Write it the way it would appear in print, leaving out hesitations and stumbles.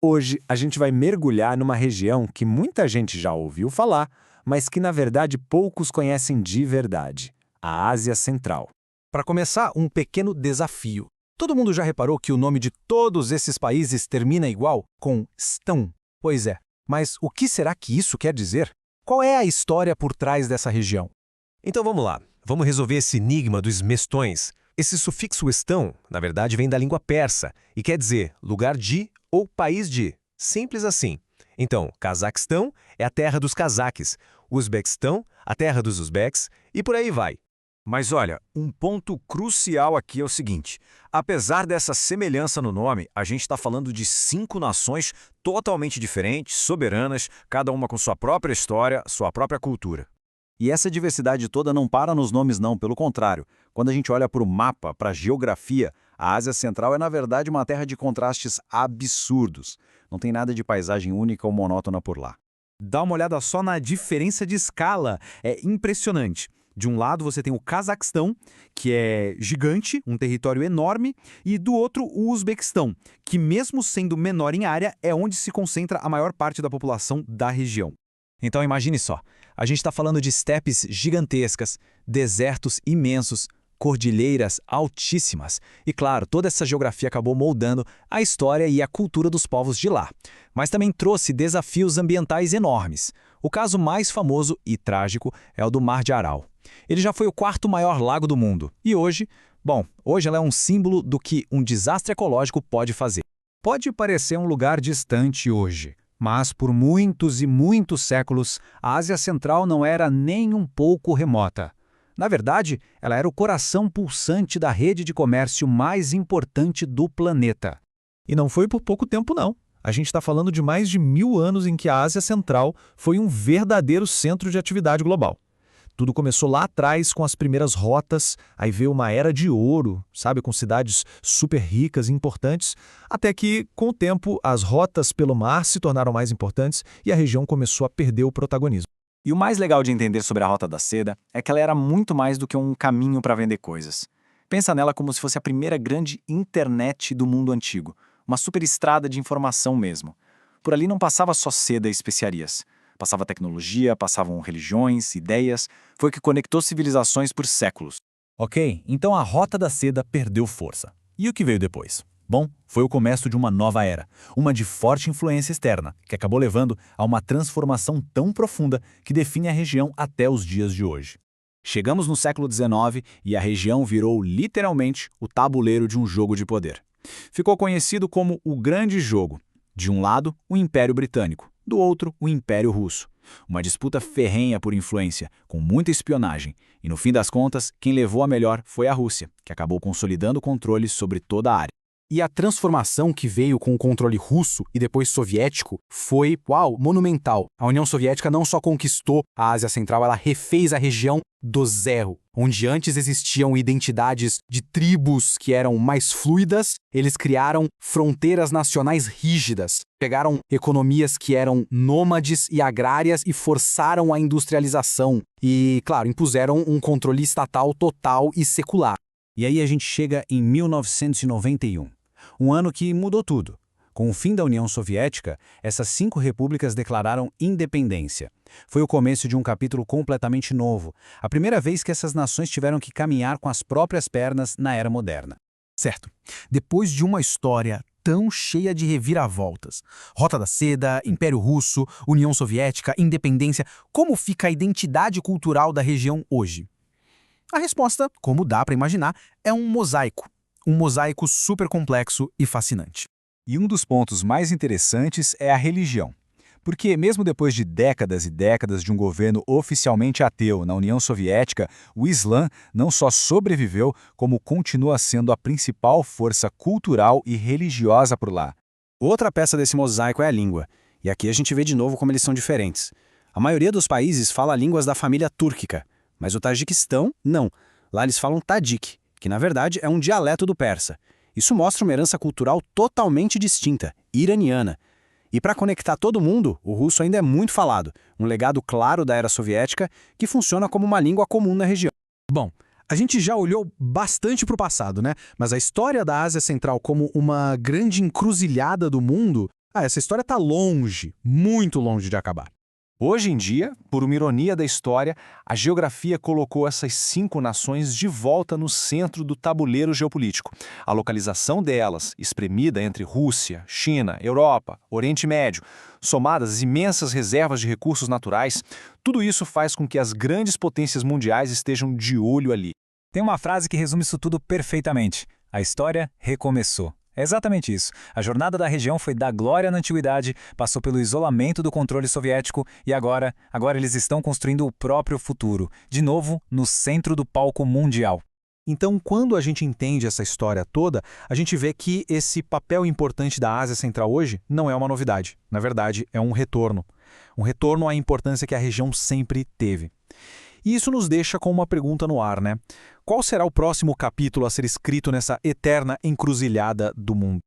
Hoje a gente vai mergulhar numa região que muita gente já ouviu falar, mas que na verdade poucos conhecem de verdade: a Ásia Central. Para começar, um pequeno desafio. Todo mundo já reparou que o nome de todos esses países termina igual, com stão? Pois é, mas o que será que isso quer dizer? Qual é a história por trás dessa região? Então vamos lá, vamos resolver esse enigma dos mestões. Esse sufixo estão, na verdade, vem da língua persa e quer dizer lugar de ou país de. Simples assim. Então, Cazaquistão é a terra dos cazaques, Uzbequistão, a terra dos uzbeques e por aí vai. Mas olha, um ponto crucial aqui é o seguinte: apesar dessa semelhança no nome, a gente está falando de 5 nações totalmente diferentes, soberanas, cada uma com sua própria história, sua própria cultura. E essa diversidade toda não para nos nomes não, pelo contrário. Quando a gente olha para o mapa, para a geografia, a Ásia Central é na verdade uma terra de contrastes absurdos. Não tem nada de paisagem única ou monótona por lá. Dá uma olhada só na diferença de escala, é impressionante. De um lado você tem o Cazaquistão, que é gigante, um território enorme, e do outro o Uzbequistão, que mesmo sendo menor em área, é onde se concentra a maior parte da população da região. Então imagine só, a gente está falando de estepes gigantescas, desertos imensos, cordilheiras altíssimas. E claro, toda essa geografia acabou moldando a história e a cultura dos povos de lá. Mas também trouxe desafios ambientais enormes. O caso mais famoso e trágico é o do Mar de Aral. Ele já foi o 4º maior lago do mundo. E hoje ela é um símbolo do que um desastre ecológico pode fazer. Pode parecer um lugar distante hoje, mas por muitos e muitos séculos, a Ásia Central não era nem um pouco remota. Na verdade, ela era o coração pulsante da rede de comércio mais importante do planeta. E não foi por pouco tempo, não. A gente está falando de mais de 1000 anos em que a Ásia Central foi um verdadeiro centro de atividade global. Tudo começou lá atrás com as primeiras rotas, aí veio uma era de ouro, sabe, com cidades super ricas e importantes, até que, com o tempo, as rotas pelo mar se tornaram mais importantes e a região começou a perder o protagonismo. E o mais legal de entender sobre a Rota da Seda é que ela era muito mais do que um caminho para vender coisas. Pensa nela como se fosse a primeira grande internet do mundo antigo, uma superestrada de informação mesmo. Por ali não passava só seda e especiarias. Passava tecnologia, passavam religiões, ideias, foi o que conectou civilizações por séculos. Ok, então a Rota da Seda perdeu força. E o que veio depois? Bom, foi o começo de uma nova era, uma de forte influência externa, que acabou levando a uma transformação tão profunda que define a região até os dias de hoje. Chegamos no século XIX e a região virou literalmente o tabuleiro de um jogo de poder. Ficou conhecido como o Grande Jogo. De um lado, o Império Britânico, do outro, o Império Russo. Uma disputa ferrenha por influência, com muita espionagem. E no fim das contas, quem levou a melhor foi a Rússia, que acabou consolidando o controle sobre toda a área. E a transformação que veio com o controle russo e depois soviético foi, monumental. A União Soviética não só conquistou a Ásia Central, ela refez a região do zero. Onde antes existiam identidades de tribos que eram mais fluidas, eles criaram fronteiras nacionais rígidas. Pegaram economias que eram nômades e agrárias e forçaram a industrialização. E, claro, impuseram um controle estatal total e secular. E aí a gente chega em 1991. Um ano que mudou tudo. Com o fim da União Soviética, essas 5 repúblicas declararam independência. Foi o começo de um capítulo completamente novo, a primeira vez que essas nações tiveram que caminhar com as próprias pernas na era moderna. Certo. Depois de uma história tão cheia de reviravoltas, Rota da Seda, Império Russo, União Soviética, independência, como fica a identidade cultural da região hoje? A resposta, como dá para imaginar, é um mosaico super complexo e fascinante. E um dos pontos mais interessantes é a religião. Porque mesmo depois de décadas e décadas de um governo oficialmente ateu na União Soviética, o Islã não só sobreviveu, como continua sendo a principal força cultural e religiosa por lá. Outra peça desse mosaico é a língua. E aqui a gente vê de novo como eles são diferentes. A maioria dos países fala línguas da família túrquica, mas o Tajiquistão, não. Lá eles falam Tadik, que na verdade é um dialeto do persa. Isso mostra uma herança cultural totalmente distinta, iraniana. E para conectar todo mundo, o russo ainda é muito falado, um legado claro da era soviética que funciona como uma língua comum na região. Bom, a gente já olhou bastante para o passado, né? Mas a história da Ásia Central como uma grande encruzilhada do mundo Essa história está longe, muito longe de acabar. Hoje em dia, por uma ironia da história, a geografia colocou essas 5 nações de volta no centro do tabuleiro geopolítico. A localização delas, espremida entre Rússia, China, Europa, Oriente Médio, somadas às imensas reservas de recursos naturais, tudo isso faz com que as grandes potências mundiais estejam de olho ali. Tem uma frase que resume isso tudo perfeitamente. A história recomeçou. É exatamente isso. A jornada da região foi da glória na antiguidade, passou pelo isolamento do controle soviético e agora eles estão construindo o próprio futuro, de novo no centro do palco mundial. Então, quando a gente entende essa história toda, a gente vê que esse papel importante da Ásia Central hoje não é uma novidade. Na verdade, é um retorno. Um retorno à importância que a região sempre teve. E isso nos deixa com uma pergunta no ar, né? Qual será o próximo capítulo a ser escrito nessa eterna encruzilhada do mundo?